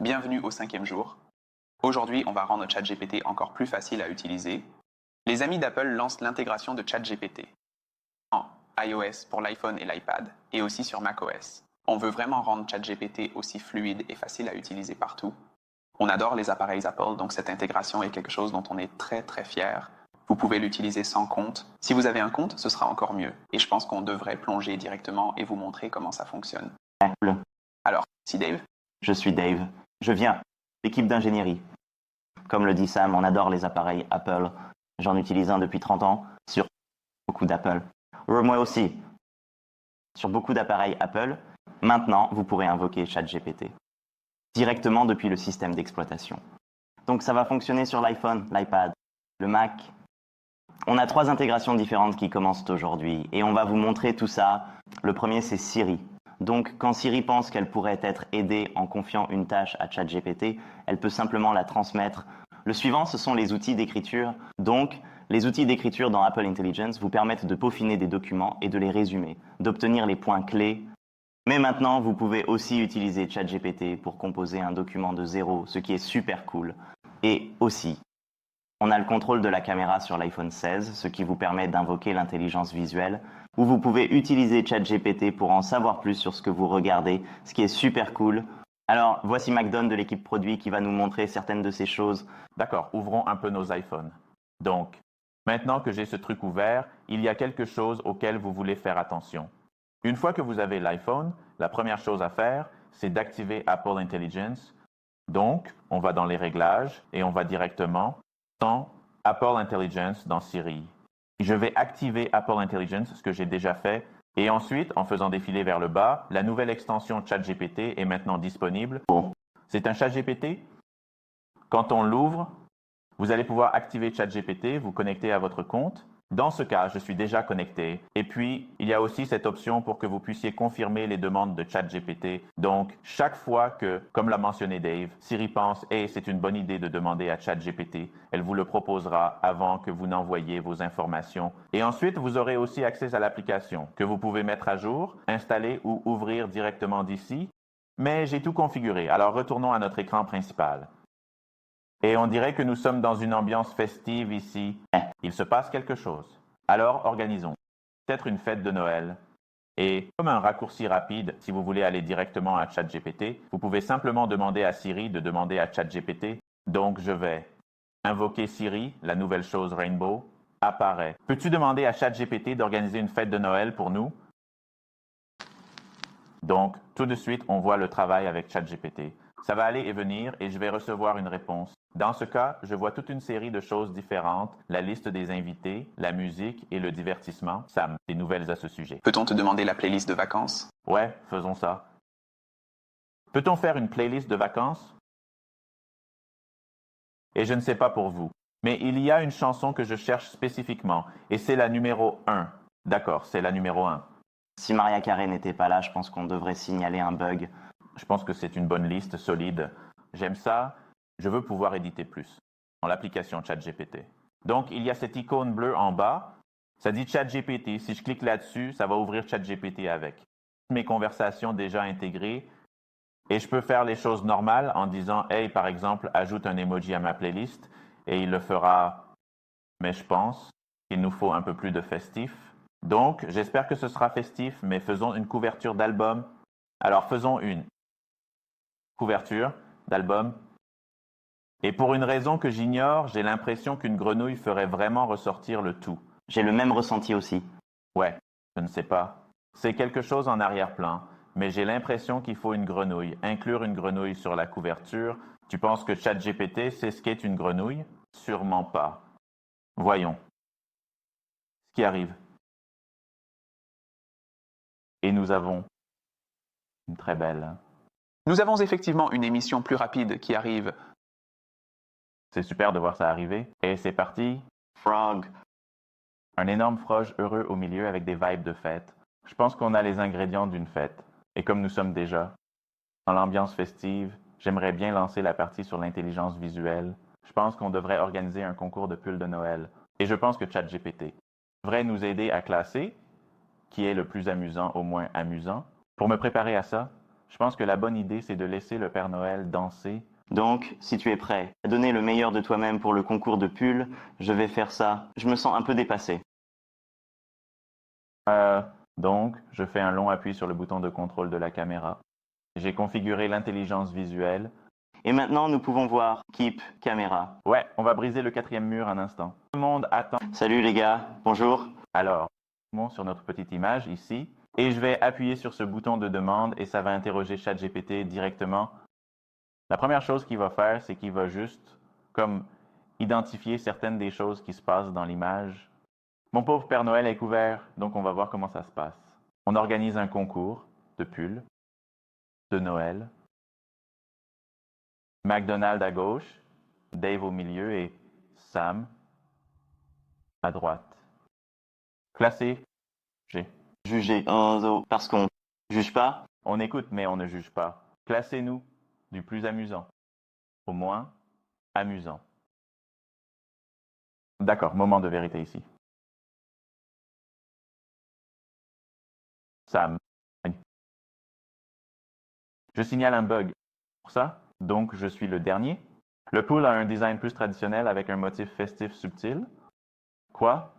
Bienvenue au 5e jour. Aujourd'hui, on va rendre ChatGPT encore plus facile à utiliser. Les amis d'Apple lancent l'intégration de ChatGPT en iOS pour l'iPhone et l'iPad et aussi sur macOS. On veut vraiment rendre ChatGPT aussi fluide et facile à utiliser partout. On adore les appareils Apple, donc cette intégration est quelque chose dont on est très fier. Vous pouvez l'utiliser sans compte. Si vous avez un compte, ce sera encore mieux. Et je pense qu'on devrait plonger directement et vous montrer comment ça fonctionne. Apple. Alors, si Dave? Je suis Dave. Je viens de l'équipe d'ingénierie. Comme le dit Sam, on adore les appareils Apple. J'en utilise un depuis 30 ans sur beaucoup d'Apple. Moi aussi. Sur beaucoup d'appareils Apple, maintenant, vous pourrez invoquer ChatGPT directement depuis le système d'exploitation. Donc ça va fonctionner sur l'iPhone, l'iPad, le Mac. On a 3 intégrations différentes qui commencent aujourd'hui et on va vous montrer tout ça. Le premier, c'est Siri. Donc, quand Siri pense qu'elle pourrait être aidée en confiant une tâche à ChatGPT, elle peut simplement la transmettre. Le suivant, ce sont les outils d'écriture. Donc, les outils d'écriture dans Apple Intelligence vous permettent de peaufiner des documents et de les résumer, d'obtenir les points clés. Mais maintenant, vous pouvez aussi utiliser ChatGPT pour composer un document de zéro, ce qui est super cool. Et aussi, on a le contrôle de la caméra sur l'iPhone 16, ce qui vous permet d'invoquer l'intelligence visuelle, où vous pouvez utiliser ChatGPT pour en savoir plus sur ce que vous regardez, ce qui est super cool. Alors, voici McDon de l'équipe produit qui va nous montrer certaines de ces choses. D'accord, ouvrons un peu nos iPhones. Donc, maintenant que j'ai ce truc ouvert, il y a quelque chose auquel vous voulez faire attention. Une fois que vous avez l'iPhone, la première chose à faire, c'est d'activer Apple Intelligence. Donc, on va dans les réglages et on va directement dans Apple Intelligence dans Siri. Je vais activer Apple Intelligence, ce que j'ai déjà fait, et ensuite, en faisant défiler vers le bas, la nouvelle extension ChatGPT est maintenant disponible. C'est un ChatGPT. Quand on l'ouvre, vous allez pouvoir activer ChatGPT, vous connecter à votre compte. Dans ce cas, je suis déjà connecté. Et puis, il y a aussi cette option pour que vous puissiez confirmer les demandes de ChatGPT. Donc, chaque fois que, comme l'a mentionné Dave, Siri pense « Hey, c'est une bonne idée de demander à ChatGPT », elle vous le proposera avant que vous n'envoyiez vos informations. Et ensuite, vous aurez aussi accès à l'application que vous pouvez mettre à jour, installer ou ouvrir directement d'ici. Mais j'ai tout configuré, alors retournons à notre écran principal. Et on dirait que nous sommes dans une ambiance festive ici. Il se passe quelque chose. Alors, organisons. Peut-être une fête de Noël. Et comme un raccourci rapide, si vous voulez aller directement à ChatGPT, vous pouvez simplement demander à Siri de demander à ChatGPT. Donc, je vais invoquer Siri, la nouvelle chose Rainbow, apparaît. Peux-tu demander à ChatGPT d'organiser une fête de Noël pour nous? Donc, tout de suite, on voit le travail avec ChatGPT. Ça va aller et venir et je vais recevoir une réponse. Dans ce cas, je vois toute une série de choses différentes, la liste des invités, la musique et le divertissement. Sam, des nouvelles à ce sujet. Peut-on te demander la playlist de vacances? Ouais, faisons ça. Peut-on faire une playlist de vacances? Et je ne sais pas pour vous, mais il y a une chanson que je cherche spécifiquement et c'est la numéro 1. D'accord, c'est la numéro 1. Si Maria Carey n'était pas là, je pense qu'on devrait signaler un bug. Je pense que c'est une bonne liste solide. J'aime ça. Je veux pouvoir éditer plus dans l'application ChatGPT. Donc, il y a cette icône bleue en bas. Ça dit ChatGPT. Si je clique là-dessus, ça va ouvrir ChatGPT avec mes conversations déjà intégrées. Et je peux faire les choses normales en disant « Hey, par exemple, ajoute un emoji à ma playlist. » Et il le fera. Mais je pense qu'il nous faut un peu plus de festif. Donc, j'espère que ce sera festif, mais faisons une couverture d'album. Alors, faisons une couverture d'album. Et pour une raison que j'ignore, j'ai l'impression qu'une grenouille ferait vraiment ressortir le tout. J'ai le même ressenti aussi. Ouais, je ne sais pas. C'est quelque chose en arrière-plan, mais j'ai l'impression qu'il faut une grenouille. Inclure une grenouille sur la couverture. Tu penses que ChatGPT sait ce qu'est une grenouille? Sûrement pas. Voyons. Ce qui arrive. Et nous avons une très belle. Nous avons effectivement une émission plus rapide qui arrive. C'est super de voir ça arriver. Et c'est parti. Frog. Un énorme froge heureux au milieu avec des vibes de fête. Je pense qu'on a les ingrédients d'une fête. Et comme nous sommes déjà dans l'ambiance festive, j'aimerais bien lancer la partie sur l'intelligence visuelle. Je pense qu'on devrait organiser un concours de pulls de Noël. Et je pense que ChatGPT devrait nous aider à classer qui est le plus amusant, au moins amusant. Pour me préparer à ça, Je pense que la bonne idée, c'est de laisser le Père Noël danser. Donc, si tu es prêt à donner le meilleur de toi-même pour le concours de pull, je vais faire ça. Je me sens un peu dépassé. Donc, je fais un long appui sur le bouton de contrôle de la caméra. J'ai configuré l'intelligence visuelle. Et maintenant, nous pouvons voir Keep Caméra. Ouais, on va briser le 4e mur un instant. Tout le monde attend. Salut les gars, bonjour. Alors, on sur notre petite image ici, et je vais appuyer sur ce bouton de demande et ça va interroger ChatGPT directement. La première chose qu'il va faire, c'est qu'il va juste comme identifier certaines des choses qui se passent dans l'image. Mon pauvre Père Noël est couvert, donc on va voir comment ça se passe. On organise un concours de pulls de Noël. McDonald à gauche, Dave au milieu et Sam à droite. Classé G. Jugé. Parce qu'on juge pas. On écoute, mais on ne juge pas. Classez-nous du plus amusant au moins amusant. D'accord, moment de vérité ici. Sam. Je signale un bug. Pour ça, donc je suis le dernier. Le pull a un design plus traditionnel avec un motif festif subtil. Quoi?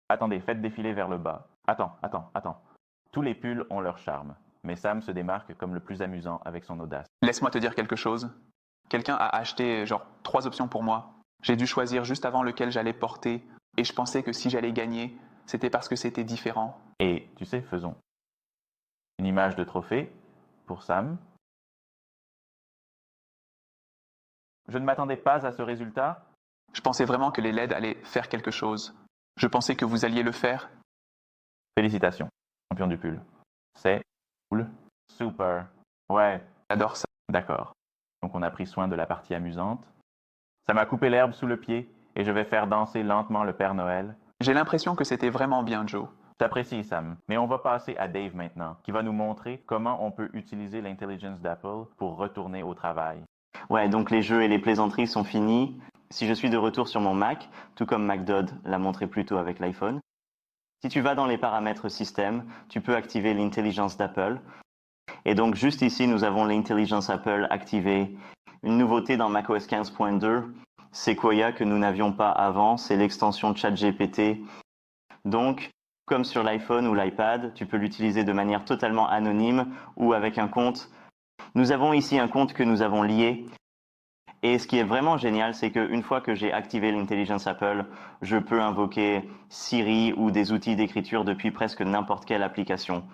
Attendez, faites défiler vers le bas. Attends. Tous les pulls ont leur charme, mais Sam se démarque comme le plus amusant avec son audace. Laisse-moi te dire quelque chose. Quelqu'un a acheté genre 3 options pour moi. J'ai dû choisir juste avant lequel j'allais porter, et je pensais que si j'allais gagner, c'était parce que c'était différent. Et, tu sais, faisons une image de trophée pour Sam. Je ne m'attendais pas à ce résultat. Je pensais vraiment que les LED allaient faire quelque chose. Je pensais que vous alliez le faire. Félicitations, champion du pull. C'est cool. Super. Ouais, J'adore ça. d'accord. Donc on a pris soin de la partie amusante. Ça m'a coupé l'herbe sous le pied et je vais faire danser lentement le Père Noël. J'ai l'impression que c'était vraiment bien, Joe. J'apprécie, Sam. Mais on va passer à Dave maintenant, qui va nous montrer comment on peut utiliser l'intelligence d'Apple pour retourner au travail. Ouais, donc les jeux et les plaisanteries sont finis. Si je suis de retour sur mon Mac, tout comme MacDodd l'a montré plus tôt avec l'iPhone, si tu vas dans les paramètres système, tu peux activer l'intelligence d'Apple. Et donc juste ici, nous avons l'intelligence Apple activée. Une nouveauté dans macOS 15.2, Sequoia que nous n'avions pas avant, c'est l'extension ChatGPT. Donc, comme sur l'iPhone ou l'iPad, tu peux l'utiliser de manière totalement anonyme ou avec un compte. Nous avons ici un compte que nous avons lié. Et ce qui est vraiment génial, c'est qu'une fois que j'ai activé l'intelligence Apple, je peux invoquer Siri ou des outils d'écriture depuis presque n'importe quelle application.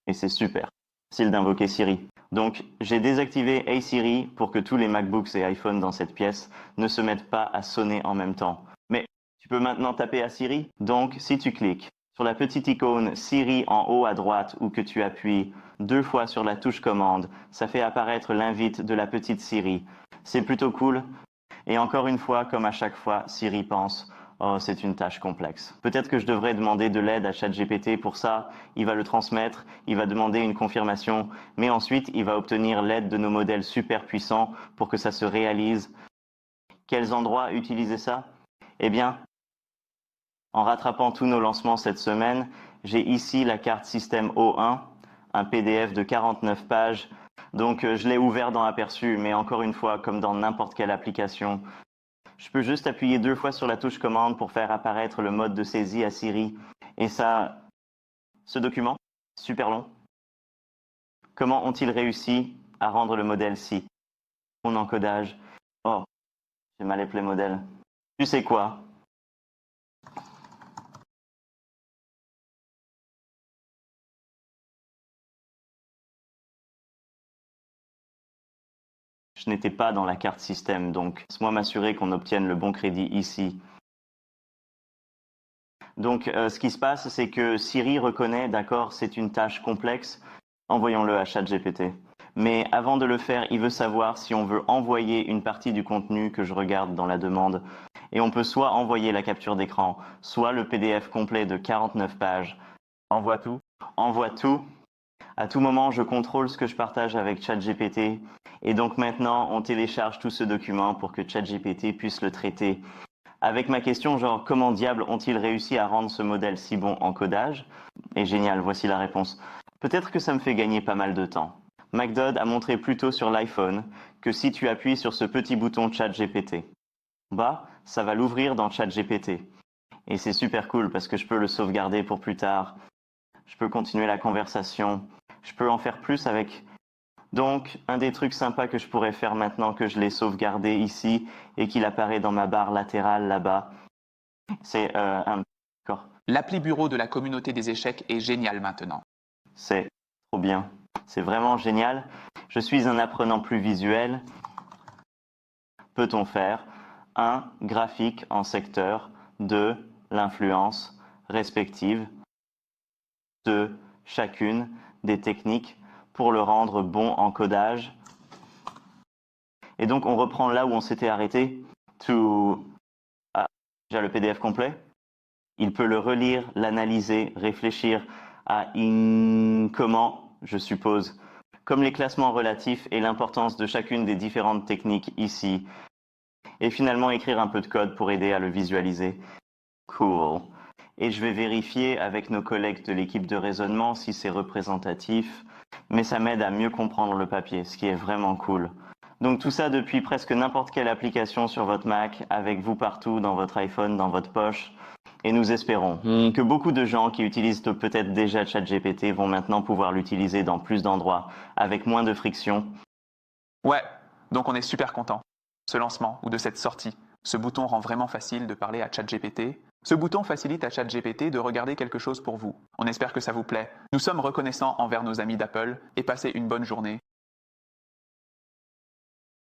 Et c'est super facile d'invoquer Siri. Donc, j'ai désactivé Hey Siri pour que tous les MacBooks et iPhones dans cette pièce ne se mettent pas à sonner en même temps. Mais tu peux maintenant taper à Siri. Donc, si tu cliques sur la petite icône Siri en haut à droite ou que tu appuies 2 fois sur la touche commande, ça fait apparaître l'invite de la petite Siri. C'est plutôt cool. Et encore une fois, comme à chaque fois, Siri pense « Oh, c'est une tâche complexe. Peut-être que je devrais demander de l'aide à ChatGPT pour ça. Il va le transmettre, il va demander une confirmation, mais ensuite, il va obtenir l'aide de nos modèles super puissants pour que ça se réalise. Quels endroits utiliser ça? Eh bien, en rattrapant tous nos lancements cette semaine, j'ai ici la carte système O1, un PDF de 49 pages. Donc, je l'ai ouvert dans Aperçu, mais encore une fois, comme dans n'importe quelle application, je peux juste appuyer 2 fois sur la touche commande pour faire apparaître le mode de saisie à Siri. Et ça, ce document, super long. Comment ont-ils réussi à rendre le modèle si? Mon encodage. Oh, j'ai mal appelé modèle. Tu sais quoi? Je n'étais pas dans la carte système, donc laisse-moi m'assurer qu'on obtienne le bon crédit ici. Donc, ce qui se passe, c'est que Siri reconnaît, d'accord, c'est une tâche complexe, envoyons-le à ChatGPT. Mais avant de le faire, il veut savoir si on veut envoyer une partie du contenu que je regarde dans la demande. Et on peut soit envoyer la capture d'écran, soit le PDF complet de 49 pages. Envoie tout. Envoie tout. À tout moment, je contrôle ce que je partage avec ChatGPT. Et donc maintenant, on télécharge tout ce document pour que ChatGPT puisse le traiter. Avec ma question, genre, comment diable ont-ils réussi à rendre ce modèle si bon en codage? Et génial, voici la réponse. Peut-être que ça me fait gagner pas mal de temps. McDodd a montré plus tôt sur l'iPhone que si tu appuies sur ce petit bouton ChatGPT, bas, ça va l'ouvrir dans ChatGPT. Et c'est super cool parce que je peux le sauvegarder pour plus tard. Je peux continuer la conversation. Je peux en faire plus avec. Donc, un des trucs sympas que je pourrais faire maintenant que je l'ai sauvegardé ici et qu'il apparaît dans ma barre latérale là-bas, c'est L'appli bureau de la communauté des échecs est génial maintenant. C'est trop bien. C'est vraiment génial. Je suis un apprenant plus visuel. Peut-on faire un graphique en secteur de l'influence respective de chacune des techniques pour le rendre bon en codage? Et donc on reprend là où on s'était arrêté. Déjà le PDF complet. Il peut le relire, l'analyser, réfléchir à comment, je suppose, comme les classements relatifs et l'importance de chacune des différentes techniques ici. Et finalement écrire un peu de code pour aider à le visualiser. Cool. Et je vais vérifier avec nos collègues de l'équipe de raisonnement si c'est représentatif. Mais ça m'aide à mieux comprendre le papier, ce qui est vraiment cool. Donc tout ça depuis presque n'importe quelle application sur votre Mac, avec vous partout, dans votre iPhone, dans votre poche. Et nous espérons que beaucoup de gens qui utilisent peut-être déjà ChatGPT vont maintenant pouvoir l'utiliser dans plus d'endroits, avec moins de friction. Ouais, donc on est super content. Ce lancement ou de cette sortie, ce bouton rend vraiment facile de parler à ChatGPT. Ce bouton facilite à ChatGPT de regarder quelque chose pour vous. On espère que ça vous plaît. Nous sommes reconnaissants envers nos amis d'Apple et passez une bonne journée.